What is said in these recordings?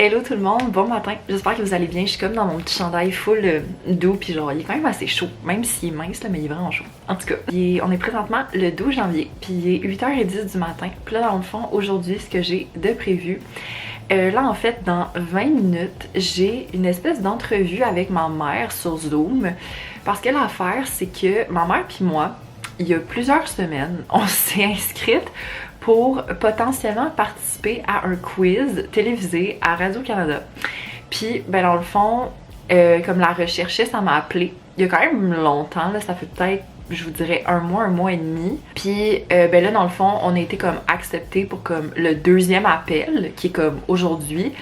Hello tout le monde, bon matin, j'espère que vous allez bien. Je suis comme dans mon petit chandail full doux, puis genre il est quand même assez chaud, même s'il est mince là, mais il est vraiment chaud. En tout cas, on est présentement le 12 janvier, puis il est 8h10 du matin. Puis là dans le fond, aujourd'hui, ce que j'ai de prévu, là en fait dans 20 minutes, j'ai une espèce d'entrevue avec ma mère sur Zoom. Parce que l'affaire, c'est que ma mère puis moi, il y a plusieurs semaines, on s'est inscrite pour potentiellement participer à un quiz télévisé à Radio-Canada. Puis, ben dans le fond, comme la recherchiste, ça m'a appelé il y a quand même longtemps, là, ça fait peut-être, je vous dirais, un mois et demi. Puis, ben là, dans le fond, on a été comme acceptés pour comme le deuxième appel, qui est comme aujourd'hui.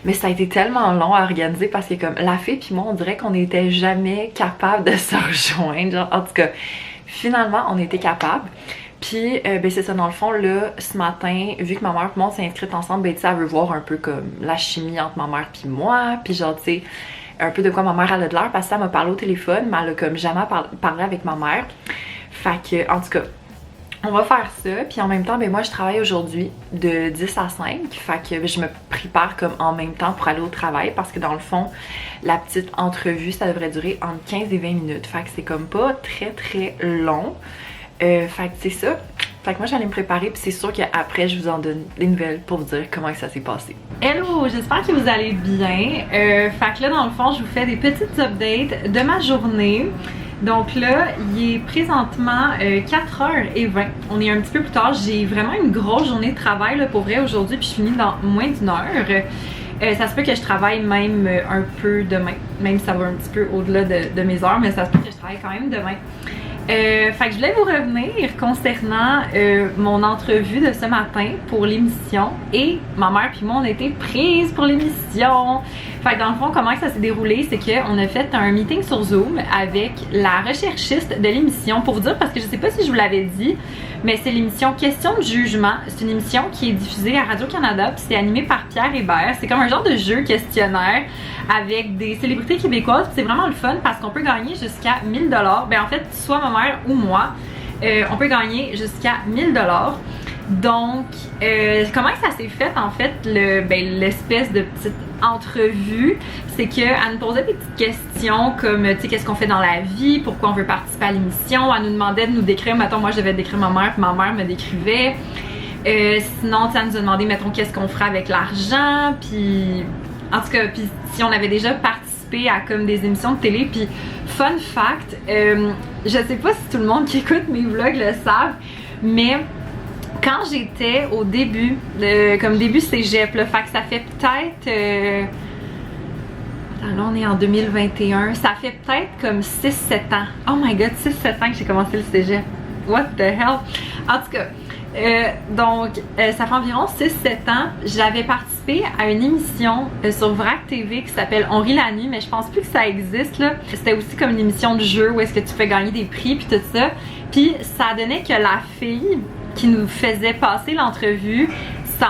Mais ça a été tellement long à organiser parce que comme la fille puis moi, on dirait qu'on n'était jamais capable de se rejoindre. Genre, en tout cas, finalement, on était capable. Puis, ben c'est ça, dans le fond, là, ce matin, vu que ma mère et moi, on s'est inscrites ensemble, ben tu sais, elle veut voir un peu comme la chimie entre ma mère puis moi, puis genre, tu sais, un peu de quoi ma mère elle a de l'air, parce que ça m'a parlé au téléphone, mais elle a comme jamais parlé avec ma mère. Fait que, en tout cas, on va faire ça, puis en même temps, ben moi, je travaille aujourd'hui de 10 à 5, fait que ben, je me prépare comme en même temps pour aller au travail, parce que dans le fond, la petite entrevue, ça devrait durer entre 15 et 20 minutes, fait que c'est comme pas très long. Fait que c'est ça. Fait que moi j'allais me préparer puis c'est sûr qu'après je vous en donne des nouvelles pour vous dire comment ça s'est passé. Hello, j'espère que vous allez bien. Fait que là dans le fond je vous fais des petites updates de ma journée. Donc là, il est présentement 4h20. On est un petit peu plus tard. J'ai vraiment une grosse journée de travail là, pour vrai aujourd'hui puis je finis dans moins d'une heure. Ça se peut que je travaille même un peu demain. Même si ça va un petit peu au-delà de mes heures, mais ça se peut que je travaille quand même demain. Fait que je voulais vous revenir concernant mon entrevue de ce matin pour l'émission et ma mère puis moi on a été prises pour l'émission. Fait que dans le fond comment ça s'est déroulé, c'est qu'on a fait un meeting sur Zoom avec la recherchiste de l'émission pour vous dire, parce que je sais pas si je vous l'avais dit, mais c'est l'émission Question de jugement. C'est une émission qui est diffusée à Radio-Canada puis c'est animé par Pierre Hébert. C'est comme un genre de jeu questionnaire avec des célébrités québécoises. C'est vraiment le fun parce qu'on peut gagner jusqu'à 1000 $. Ben en fait, soit ma mère ou moi, on peut gagner jusqu'à 1000 $. Donc, comment ça s'est fait en fait, l'espèce de petite entrevue, c'est qu'elle nous posait des petites questions comme, tu sais, qu'est-ce qu'on fait dans la vie, pourquoi on veut participer à l'émission. Elle nous demandait de nous décrire, mettons, moi je devais décrire ma mère, puis ma mère me décrivait. Sinon, elle nous a demandé, mettons, qu'est-ce qu'on ferait avec l'argent, puis en tout cas, puis si on avait déjà participé à comme des émissions de télé. Puis fun fact, je sais pas si tout le monde qui écoute mes vlogs le savent, mais quand j'étais au début, comme début cégep, là, fait que ça fait peut-être... Attends, là on est en 2021, ça fait peut-être comme 6-7 ans. Oh my god, 6-7 ans que j'ai commencé le cégep. What the hell? En tout cas, donc ça fait environ 6-7 ans, j'avais participé à une émission sur Vrac TV qui s'appelle On rit la nuit, mais je pense plus que ça existe là. C'était aussi comme une émission de jeu où est-ce que tu fais gagner des prix puis tout ça. Puis ça donnait que la fille qui nous faisait passer l'entrevue,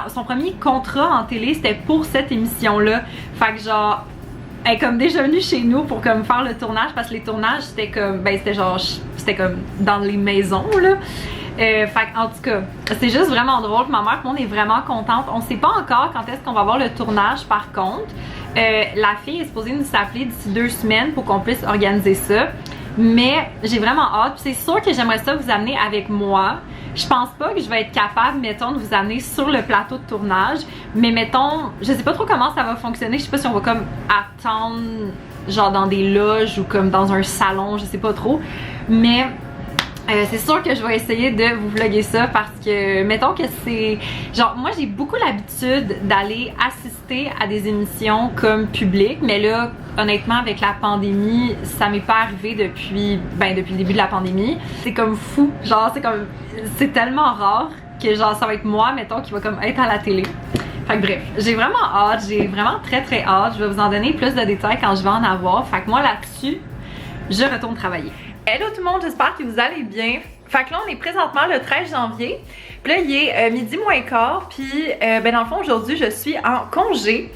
son premier contrat en télé c'était pour cette émission là. Fait que genre, elle est comme déjà venue chez nous pour comme faire le tournage, parce que les tournages c'était comme, ben c'était comme dans les maisons là. Fait en tout cas, c'est juste vraiment drôle. Ma mère, on est vraiment contente. On sait pas encore quand est-ce qu'on va avoir le tournage par contre. La fille est supposée nous appeler d'ici 2 semaines pour qu'on puisse organiser ça. Mais j'ai vraiment hâte. C'est sûr que j'aimerais ça vous amener avec moi. Je pense pas que je vais être capable, mettons, de vous amener sur le plateau de tournage. Mais mettons, je sais pas trop comment ça va fonctionner. Je sais pas si on va comme attendre genre dans des loges ou comme dans un salon, je sais pas trop. Mais c'est sûr que je vais essayer de vous vlogger ça parce que, mettons que c'est... Genre, moi j'ai beaucoup l'habitude d'aller assister à des émissions comme public, mais là, honnêtement, avec la pandémie, ça m'est pas arrivé depuis le début de la pandémie. C'est comme fou, genre c'est tellement rare que genre ça va être moi, mettons, qui va comme être à la télé. Fait que bref, j'ai vraiment hâte, j'ai vraiment très hâte. Je vais vous en donner plus de détails quand je vais en avoir. Fait que moi là-dessus, je retourne travailler. Hello tout le monde, j'espère que vous allez bien. Fait que là on est présentement le 13 janvier. Puis là il est midi moins quart. Puis ben dans le fond aujourd'hui je suis en congé.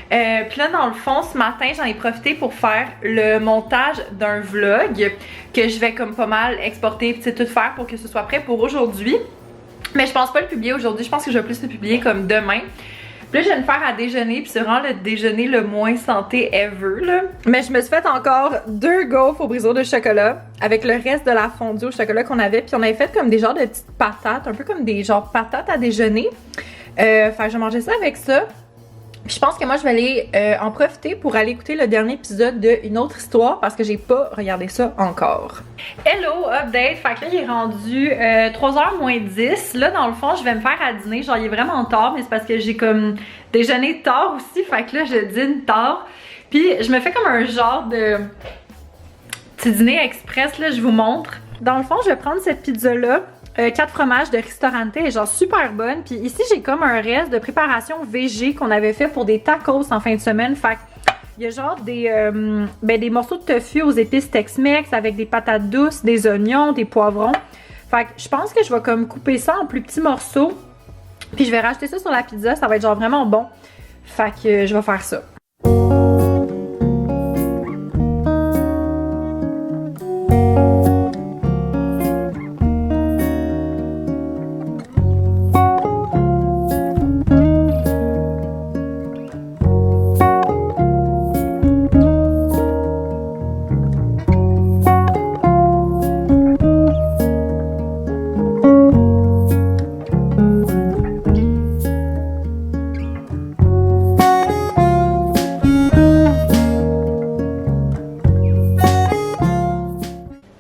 Puis là dans le fond ce matin j'en ai profité pour faire le montage d'un vlog que je vais comme pas mal exporter puis tout faire pour que ce soit prêt pour aujourd'hui. Mais je pense pas le publier aujourd'hui, je pense que je vais plus le publier comme demain. Puis là, je viens de faire à déjeuner, puis c'est vraiment le déjeuner le moins santé ever, là. Mais je me suis fait encore 2 gaufres au briseau de chocolat avec le reste de la fondue au chocolat qu'on avait. Puis on avait fait comme des genres de petites patates, un peu comme des genres patates à déjeuner. Fait que je mangeais ça avec ça. Puis je pense que moi, je vais aller en profiter pour aller écouter le dernier épisode de Une autre histoire parce que j'ai pas regardé ça encore. Hello, update! Fait que là, il est rendu 3h moins 10. Là, dans le fond, je vais me faire à dîner. Genre, il est vraiment tard, mais c'est parce que j'ai comme déjeuné tard aussi. Fait que là, je dîne tard. Puis, je me fais comme un genre de petit dîner express, là, je vous montre. Dans le fond, je vais prendre cette pizza-là. 4 fromages de Ristorante, elle est genre super bonne. Puis ici, j'ai comme un reste de préparation végé qu'on avait fait pour des tacos en fin de semaine. Fait il y a genre des morceaux de tofu aux épices Tex-Mex avec des patates douces, des oignons, des poivrons. Fait que je pense que je vais comme couper ça en plus petits morceaux. Puis je vais rajouter ça sur la pizza, ça va être genre vraiment bon. Fait que je vais faire ça.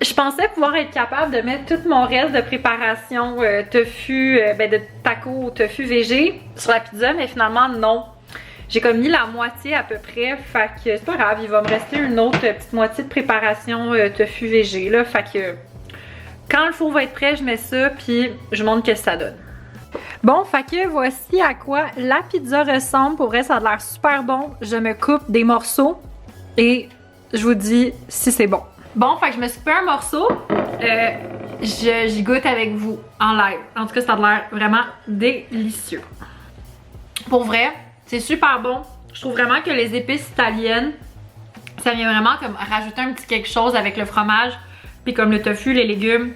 Je pensais pouvoir être capable de mettre tout mon reste de préparation tofu, de taco au tofu végé sur la pizza, mais finalement non. J'ai comme mis la moitié à peu près, fait que c'est pas grave, il va me rester une autre petite moitié de préparation tofu végé là, fait que quand le four va être prêt, je mets ça puis je montre ce que ça donne. Bon, fait que voici à quoi la pizza ressemble. Pour vrai, ça a l'air super bon. Je me coupe des morceaux et je vous dis si c'est bon. Bon, fait que je me suis coupé un morceau. J'y goûte avec vous en live. En tout cas, ça a l'air vraiment délicieux. Pour vrai, c'est super bon. Je trouve vraiment que les épices italiennes, ça vient vraiment comme rajouter un petit quelque chose avec le fromage. Puis comme le tofu, les légumes,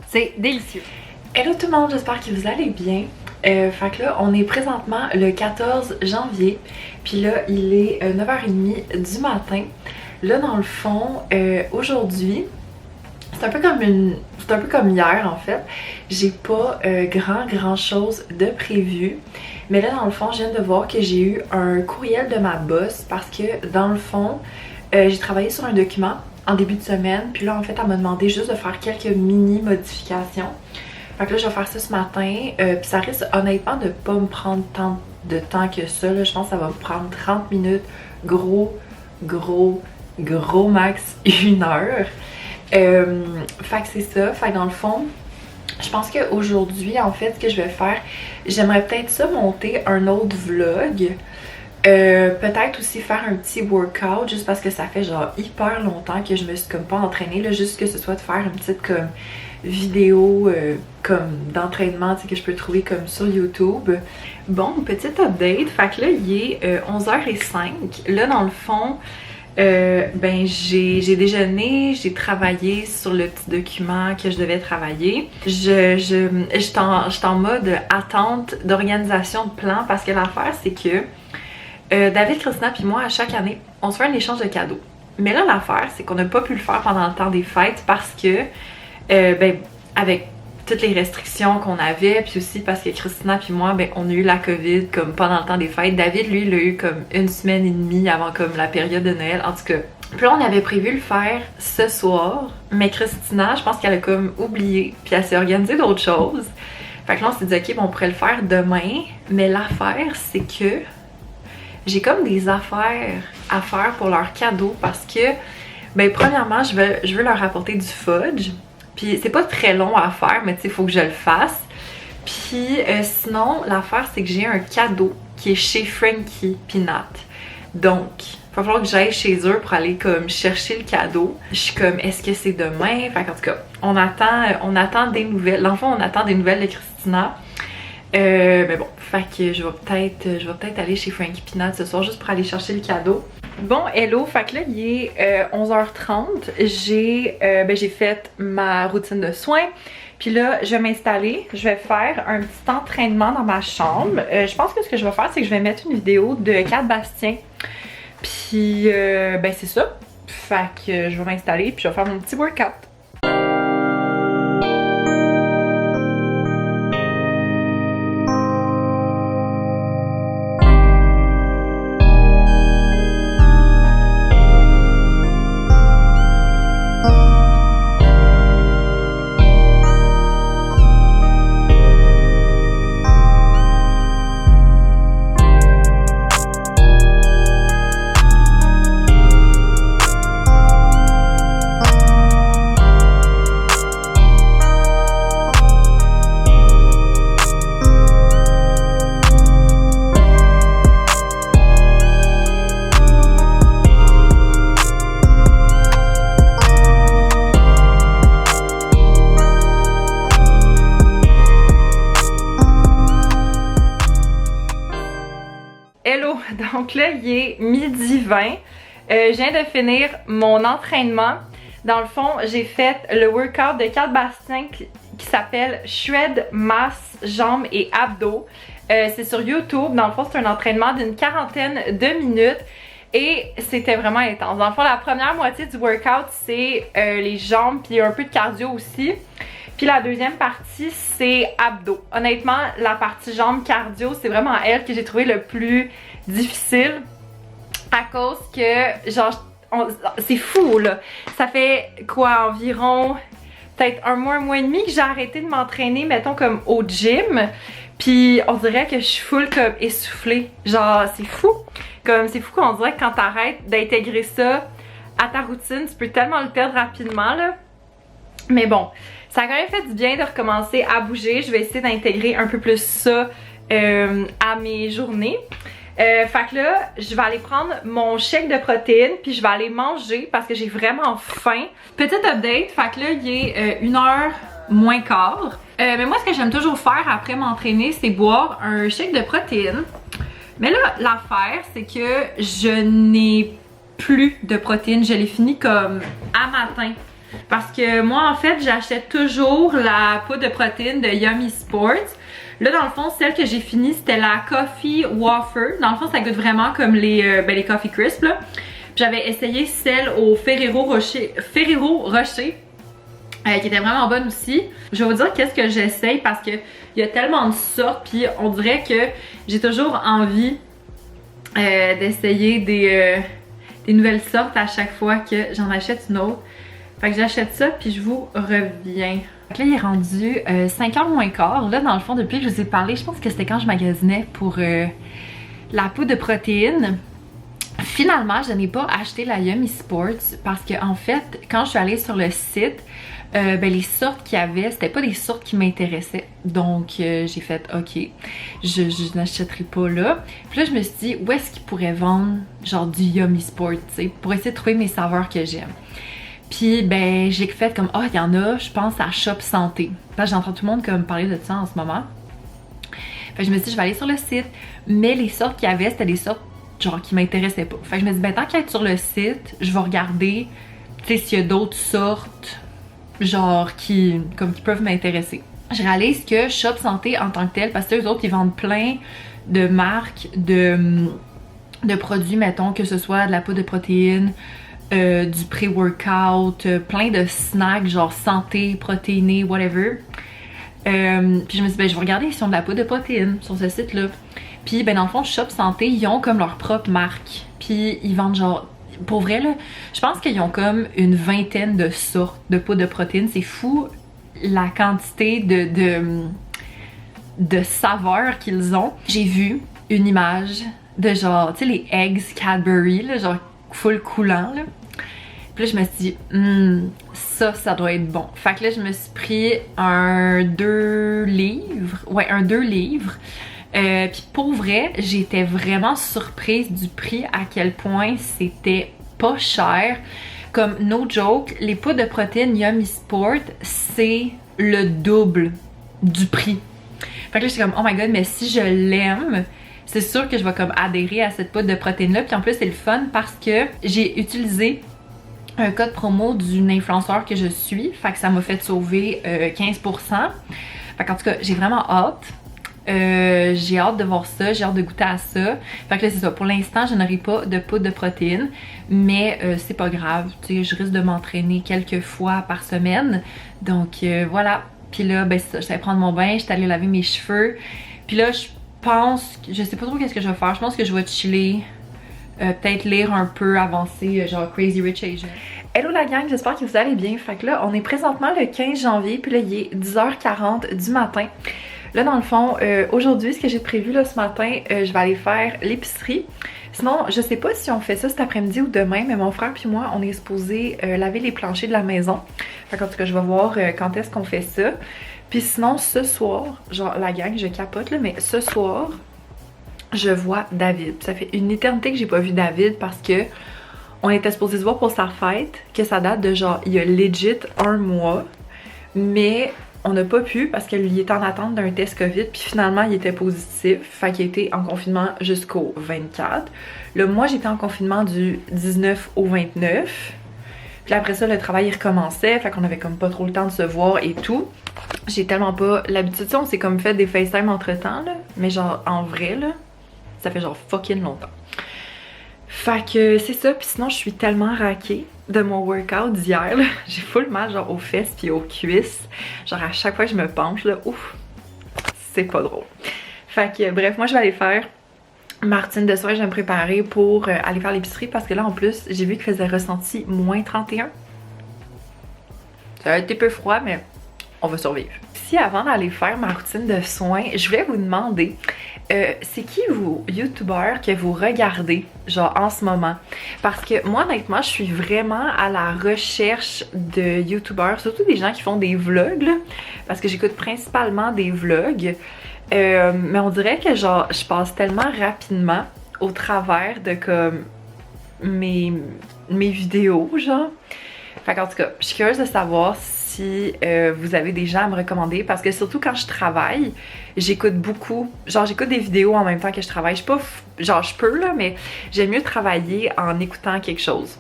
c'est délicieux. Hello tout le monde, j'espère que vous allez bien. Fait que là, on est présentement le 14 janvier. Puis là, il est 9h30 du matin. Là, dans le fond, aujourd'hui, c'est un peu comme hier en fait. J'ai pas grand chose de prévu. Mais là, dans le fond, je viens de voir que j'ai eu un courriel de ma boss parce que dans le fond, j'ai travaillé sur un document en début de semaine. Puis là, en fait, elle m'a demandé juste de faire quelques mini modifications. Fait que là, je vais faire ça ce matin. Puis ça risque honnêtement de pas me prendre tant de temps que ça. Là. Je pense que ça va me prendre 30 minutes. Gros max 1 heure. Fait que c'est ça. Fait que dans le fond, je pense qu'aujourd'hui, en fait, ce que je vais faire, j'aimerais peut-être ça monter un autre vlog. Peut-être aussi faire un petit workout juste parce que ça fait genre hyper longtemps que je me suis comme pas entraînée là, juste que ce soit de faire une petite comme vidéo comme d'entraînement que je peux trouver comme sur YouTube. Bon, petite update, fait que là il est 11h05. Là dans le fond, j'ai déjeuné, j'ai travaillé sur le petit document que je devais travailler. J'étais en mode attente d'organisation de plan parce que l'affaire c'est que David, Christina puis moi, à chaque année, on se fait un échange de cadeaux. Mais là, l'affaire, c'est qu'on n'a pas pu le faire pendant le temps des fêtes parce que, avec toutes les restrictions qu'on avait, puis aussi parce que Christina puis moi, on a eu la COVID comme pendant le temps des fêtes. David, lui, il l'a eu comme 1 semaine et demie avant comme la période de Noël. En tout cas, puis là, on avait prévu le faire ce soir, mais Christina, je pense qu'elle a comme oublié, puis elle s'est organisée d'autres choses. Fait que là, on s'est dit, ok, on pourrait le faire demain, mais l'affaire, c'est que j'ai comme des affaires à faire pour leurs cadeaux parce que, premièrement, je veux leur apporter du fudge. Puis c'est pas très long à faire, mais tu sais, il faut que je le fasse. Puis sinon, l'affaire, c'est que j'ai un cadeau qui est chez Frankie Peanut. Donc, il va falloir que j'aille chez eux pour aller comme chercher le cadeau. Je suis comme, est-ce que c'est demain? Fait qu'en tout cas, on attend des nouvelles. L'enfant, on attend des nouvelles de Christina. Mais bon, fait que je vais peut-être aller chez Frankie Peanut ce soir juste pour aller chercher le cadeau. Bon, hello, fait que là, il est 11h30. J'ai fait ma routine de soins. Puis là, je vais m'installer, je vais faire un petit entraînement dans ma chambre. Je pense que ce que je vais faire, c'est que je vais mettre une vidéo de Kat Bastien. Puis, ben c'est ça. Fait que je vais m'installer puis je vais faire mon petit workout. Hello! Donc là, il est 12h20. Je viens de finir mon entraînement. Dans le fond, j'ai fait le workout de Kat Bastien qui s'appelle Shred Masse Jambes et Abdos. C'est sur YouTube. Dans le fond, c'est un entraînement d'une 40aine de minutes. Et c'était vraiment intense. Dans le fond, la première moitié du workout, c'est les jambes puis un peu de cardio aussi. Puis la deuxième partie, c'est abdos. Honnêtement, la partie jambes cardio, c'est vraiment elle que j'ai trouvé le plus difficile. À cause que, genre, c'est fou là. Ça fait quoi, environ peut-être un mois et demi que j'ai arrêté de m'entraîner, mettons comme au gym. Puis on dirait que je suis full comme essoufflée. Genre, c'est fou. Comme c'est fou qu'on dirait que quand t'arrêtes d'intégrer ça à ta routine, tu peux tellement le perdre rapidement là. Mais bon, ça a quand même fait du bien de recommencer à bouger. Je vais essayer d'intégrer un peu plus ça à mes journées. Fait que là, je vais aller prendre mon shake de protéines puis je vais aller manger parce que j'ai vraiment faim. Petite update, fait que là, il est 1h moins quart. Mais moi, ce que j'aime toujours faire après m'entraîner, c'est boire un shake de protéines. Mais là, l'affaire, c'est que je n'ai plus de protéines. Je l'ai fini comme à matin. Parce que moi, en fait, j'achète toujours la poudre de protéines de Yummy Sports. Là, dans le fond, celle que j'ai finie, c'était la Coffee Wafer. Dans le fond, ça goûte vraiment comme les Coffee Crisp, là. J'avais essayé celle au Ferrero Rocher, qui était vraiment bonne aussi. Je vais vous dire qu'est-ce que j'essaye parce que il y a tellement de sortes, puis on dirait que j'ai toujours envie d'essayer des nouvelles sortes à chaque fois que j'en achète une autre. Fait que j'achète ça puis je vous reviens. Donc là, il est rendu 5h moins quart. Là, dans le fond, depuis que je vous ai parlé, je pense que c'était quand je magasinais pour la poudre de protéines. Finalement, je n'ai pas acheté la Yummy Sports parce que en fait, quand je suis allée sur le site, ben, les sortes qu'il y avait, c'était pas des sortes qui m'intéressaient. Donc j'ai fait ok, je n'achèterai pas là. Puis là, je me suis dit, où est-ce qu'ils pourraient vendre genre du Yummy Sports, tu sais, pour essayer de trouver mes saveurs que j'aime. Puis ben j'ai fait comme, il y en a, je pense à Shop Santé. Parce que j'entends tout le monde comme parler de ça en ce moment. Fait que je me suis dit, je vais aller sur le site. Mais les sortes qu'il y avait, c'était des sortes genre qui m'intéressaient pas. Fait que je me dis, ben tant qu'à être sur le site, je vais regarder, tu sais, s'il y a d'autres sortes, genre qui peuvent m'intéresser. Je réalise que Shop Santé en tant que tel, parce que eux autres, ils vendent plein de marques de produits, mettons, que ce soit de la poudre de protéines, du pré-workout, plein de snacks genre santé, protéinés, whatever. Puis je me suis dit, ben je vais regarder s'ils ont de la poudre de protéines sur ce site-là. Puis ben dans le fond, Shop Santé, ils ont comme leur propre marque. Puis ils vendent genre, pour vrai là, je pense qu'ils ont comme une vingtaine de sortes de poudre de protéines. C'est fou la quantité de saveurs qu'ils ont. J'ai vu une image de genre, tu sais les eggs Cadbury, là, genre full coulant là. Puis là je me suis dit, ça doit être bon. Fait que là je me suis pris un 2 livres. Ouais, un 2 livres. Puis pour vrai, j'étais vraiment surprise du prix, à quel point c'était pas cher. Comme no joke, les poudres de protéines Yummy Sport, c'est le double du prix. Fait que là j'étais comme, oh my god, mais si je l'aime, c'est sûr que je vais comme adhérer à cette poudre de protéines là. Puis en plus c'est le fun parce que j'ai utilisé un code promo d'une influenceur que je suis, fait que ça m'a fait sauver 15%. Fait qu'en tout cas, j'ai vraiment hâte. J'ai hâte de voir ça, j'ai hâte de goûter à ça. Fait que là c'est ça, pour l'instant je n'aurai pas de poudre de protéines, mais c'est pas grave, tu sais, je risque de m'entraîner quelques fois par semaine. Donc voilà, puis là ben c'est ça, je vais prendre mon bain, je suis allée laver mes cheveux. Puis là je pense, je sais pas trop qu'est-ce que je vais faire, je pense que je vais chiller. Peut-être lire un peu, avancer, genre Crazy Rich Asian. Hello la gang, j'espère que vous allez bien. Fait que là, on est présentement le 15 janvier, puis là, il est 10h40 du matin. Là, dans le fond, aujourd'hui, ce que j'ai prévu là ce matin, je vais aller faire l'épicerie. Sinon, je sais pas si on fait ça cet après-midi ou demain, mais mon frère puis moi, on est supposé laver les planchers de la maison. Fait qu'en tout cas, je vais voir quand est-ce qu'on fait ça. Puis sinon, ce soir, genre la gang, je capote là, mais ce soir, je vois David. Ça fait une éternité que j'ai pas vu David parce que on était supposé se voir pour sa fête, que ça date de genre il y a legit un mois, mais on n'a pas pu parce que lui était en attente d'un test COVID, puis finalement il était positif, fait qu'il était en confinement jusqu'au 24. Là moi j'étais en confinement du 19 au 29. Puis après ça le travail il recommençait, fait qu'on avait comme pas trop le temps de se voir et tout. J'ai tellement pas l'habitude, on s'est comme fait des FaceTime entre temps là, mais genre en vrai là, ça fait genre fucking longtemps. Fait que c'est ça, puis sinon je suis tellement raquée de mon workout d'hier, j'ai full mal genre aux fesses puis aux cuisses. Genre à chaque fois que je me penche là, ouf, c'est pas drôle. Fait que bref, moi je vais aller faire ma routine de soir, je vais me préparer pour aller faire l'épicerie parce que là en plus j'ai vu qu'il faisait ressenti moins 31. Ça a été peu froid mais on va survivre. Si avant d'aller faire ma routine de soins, je voulais vous demander c'est qui vous youtubeurs que vous regardez genre en ce moment? Parce que moi honnêtement je suis vraiment à la recherche de youtubeurs, surtout des gens qui font des vlogs là, parce que j'écoute principalement des vlogs, mais on dirait que genre je passe tellement rapidement au travers de comme mes vidéos genre. Fait qu'en tout cas je suis curieuse de savoir si vous avez des gens à me recommander parce que surtout quand je travaille, j'écoute beaucoup, genre j'écoute des vidéos en même temps que je travaille. Je suis pas, genre je peux là, mais j'aime mieux travailler en écoutant quelque chose.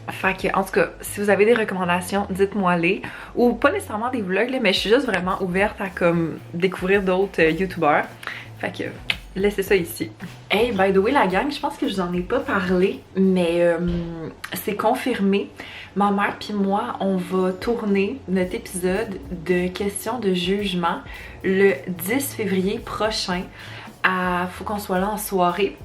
Fait que en tout cas, si vous avez des recommandations, dites-moi les. Ou pas nécessairement des vlogs là, mais je suis juste vraiment ouverte à comme découvrir d'autres youtubeurs. Fait que laissez ça ici. Hey, by the way la gang, je pense que je vous en ai pas parlé, mais c'est confirmé. Ma mère puis moi, on va tourner notre épisode de questions de jugement le 10 février prochain. Faut qu'on soit là en soirée.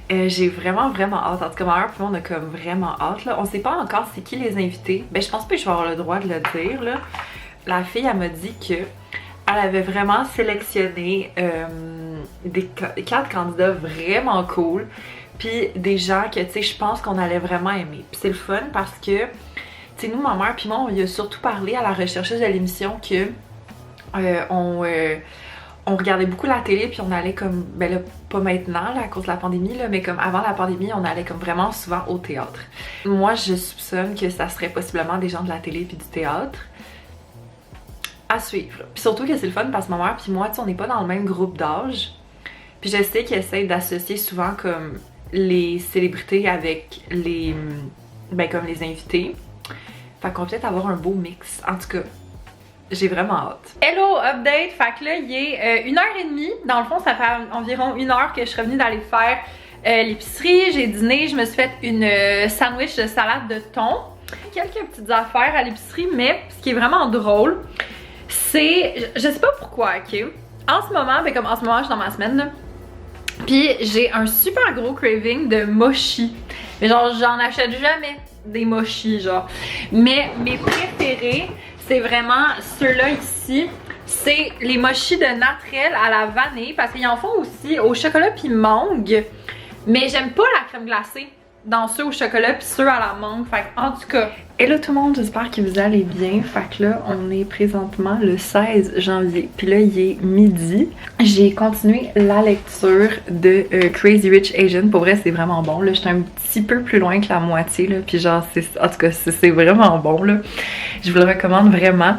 J'ai vraiment hâte. En tout cas, ma mère puis moi, on a comme vraiment hâte là. On sait pas encore c'est qui les invités. Ben je pense pas que je vais avoir le droit de le dire là. La fille, elle m'a dit que elle avait vraiment sélectionné des 4 candidats vraiment cool. Puis des gens que, tu sais, je pense qu'on allait vraiment aimer. Puis c'est le fun parce que, tu sais, nous, ma mère puis moi, on lui a surtout parlé à la rechercheuse de l'émission que on regardait beaucoup la télé puis on allait comme, ben là, pas maintenant là, à cause de la pandémie là, mais comme avant la pandémie, on allait comme vraiment souvent au théâtre. Moi, je soupçonne que ça serait possiblement des gens de la télé puis du théâtre. À suivre. Puis surtout que c'est le fun parce que ma mère puis moi, tu sais, on n'est pas dans le même groupe d'âge. Puis je sais qu'ils essayent d'associer souvent comme les célébrités avec les, ben comme les invités. Fait qu'on va peut-être avoir un beau mix. En tout cas, j'ai vraiment hâte. Hello, update! Fait que là, il est 1h30. Dans le fond, ça fait environ 1 heure que je suis revenue d'aller faire l'épicerie. J'ai dîné, je me suis fait une sandwich de salade de thon. Quelques petites affaires à l'épicerie, mais ce qui est vraiment drôle, c'est, je sais pas pourquoi, ok? En ce moment, ben comme en ce moment, je suis dans ma semaine, là. Puis j'ai un super gros craving de mochi. Mais genre, j'en achète jamais des mochis, genre. Mais mes préférés, c'est vraiment ceux-là ici. C'est les mochis de Natrel à la vanille, parce qu'ils en font aussi au chocolat puis mangue. Mais j'aime pas la crème glacée dans ceux au chocolat puis ceux à la mangue. Fait en tout cas, hello tout le monde, j'espère que vous allez bien. Fait que là, on est présentement le 16 janvier. Puis là, il est midi. J'ai continué la lecture de Crazy Rich Asian. Pour vrai, c'est vraiment bon. Là, j'étais un petit peu plus loin que la moitié. Là, puis genre, en tout cas, c'est vraiment bon. Là. Je vous le recommande vraiment.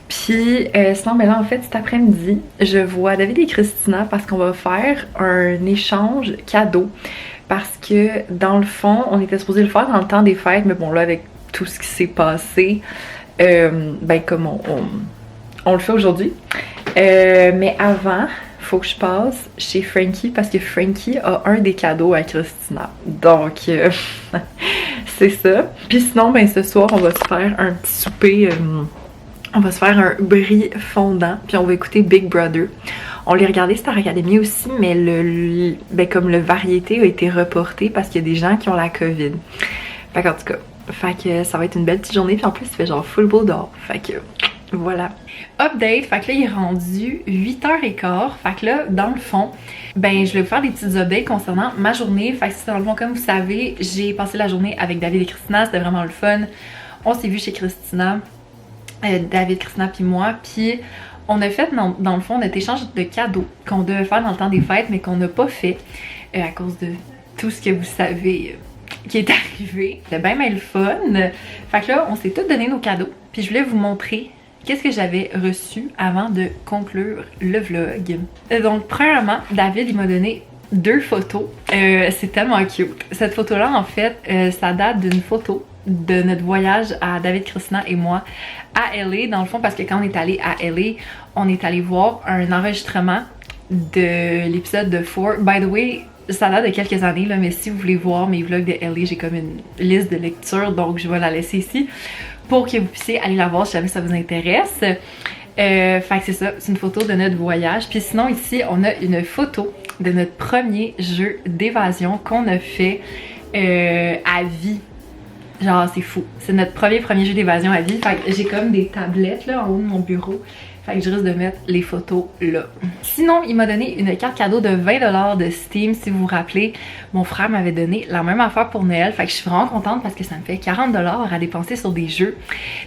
Puis sinon, ben là, en fait, cet après-midi, je vois David et Christina parce qu'on va faire un échange cadeau. Parce que dans le fond, on était supposé le faire dans le temps des fêtes, mais bon là avec tout ce qui s'est passé, ben comme on le fait aujourd'hui. Mais avant, faut que je passe chez Frankie parce que Frankie a un des cadeaux à Christina. Donc, c'est ça. Puis sinon, ben ce soir, on va se faire un petit souper. On va se faire un brie fondant, puis on va écouter Big Brother. On l'a regardé Star Academy aussi, mais ben comme le variété a été reporté parce qu'il y a des gens qui ont la COVID. Fait qu'en tout cas, ça va être une belle petite journée, puis en plus il fait genre full beau dehors. Fait que voilà. Update, fait que là il est rendu 8h15. Fait que là, dans le fond, ben je vais vous faire des petites updates concernant ma journée. Fait que dans le fond, comme vous savez, j'ai passé la journée avec David et Christina, c'était vraiment le fun. On s'est vu chez Christina. David, Christina puis moi, puis on a fait dans le fond notre échange de cadeaux qu'on devait faire dans le temps des fêtes mais qu'on n'a pas fait à cause de tout ce que vous savez qui est arrivé. C'était bien le fun. Fait que là on s'est tous donné nos cadeaux puis je voulais vous montrer qu'est-ce que j'avais reçu avant de conclure le vlog. Donc premièrement, David il m'a donné 2 photos. C'est tellement cute. Cette photo là en fait ça date d'une photo de notre voyage à David, Christina et moi à LA, dans le fond, parce que quand on est allé à LA, on est allé voir un enregistrement de l'épisode de 4. By the way, ça date de quelques années, là, mais si vous voulez voir mes vlogs de LA, j'ai comme une liste de lecture, donc je vais la laisser ici pour que vous puissiez aller la voir si jamais ça vous intéresse. Fait que c'est ça, c'est une photo de notre voyage. Puis sinon, ici, on a une photo de notre premier jeu d'évasion qu'on a fait à vie. Genre c'est fou, c'est notre premier jeu d'évasion à vie. Fait que j'ai comme des tablettes là en haut de mon bureau. Fait que je risque de mettre les photos là. Sinon, il m'a donné une carte cadeau de 20$ de Steam. Si vous vous rappelez, mon frère m'avait donné la même affaire pour Noël. Fait que je suis vraiment contente parce que ça me fait 40$ à dépenser sur des jeux.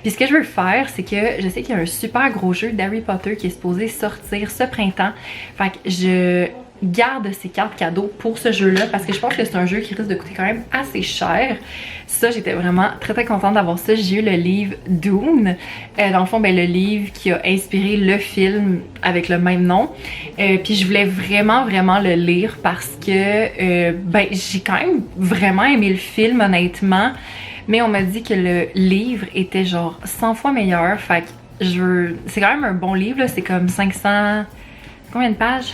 Puis ce que je veux faire, c'est que je sais qu'il y a un super gros jeu d'Harry Potter qui est supposé sortir ce printemps. Fait que je garde ces cartes cadeaux pour ce jeu-là parce que je pense que c'est un jeu qui risque de coûter quand même assez cher. Ça, j'étais vraiment très contente d'avoir ça. J'ai eu le livre Dune. Dans le fond, ben, le livre qui a inspiré le film avec le même nom. Puis je voulais vraiment le lire parce que ben, j'ai quand même vraiment aimé le film, honnêtement. Mais on m'a dit que le livre était genre 100 fois meilleur. Fait que c'est quand même un bon livre, c'est comme 500... Combien de pages?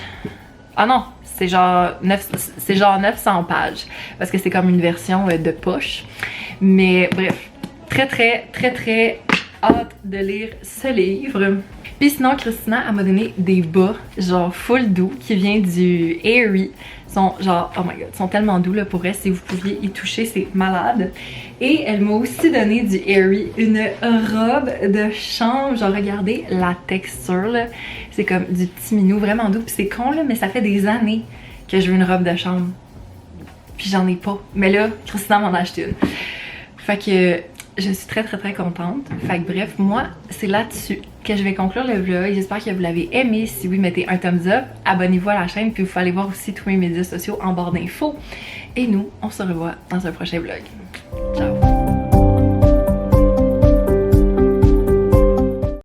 Ah non, c'est genre 900 pages parce que c'est comme une version de poche. Mais bref, très hâte de lire ce livre. Puis sinon, Christina, elle m'a donné des bas genre full doux qui vient du Aerie. Ils sont genre, oh my god, ils sont tellement doux là pour elle. Si vous pouviez y toucher, c'est malade. Et elle m'a aussi donné du Aerie, une robe de chambre. Genre, regardez la texture là. C'est comme du petit minou, vraiment doux. Puis c'est con là, mais ça fait des années que je veux une robe de chambre. Puis j'en ai pas. Mais là, Christina m'en a acheté une. Fait que je suis très contente. Fait que bref, moi, c'est là-dessus que je vais conclure le vlog. J'espère que vous l'avez aimé. Si oui, mettez un thumbs up, abonnez-vous à la chaîne, puis vous pouvez aller voir aussi tous mes médias sociaux en barre d'infos. Et nous, on se revoit dans un prochain vlog. Ciao!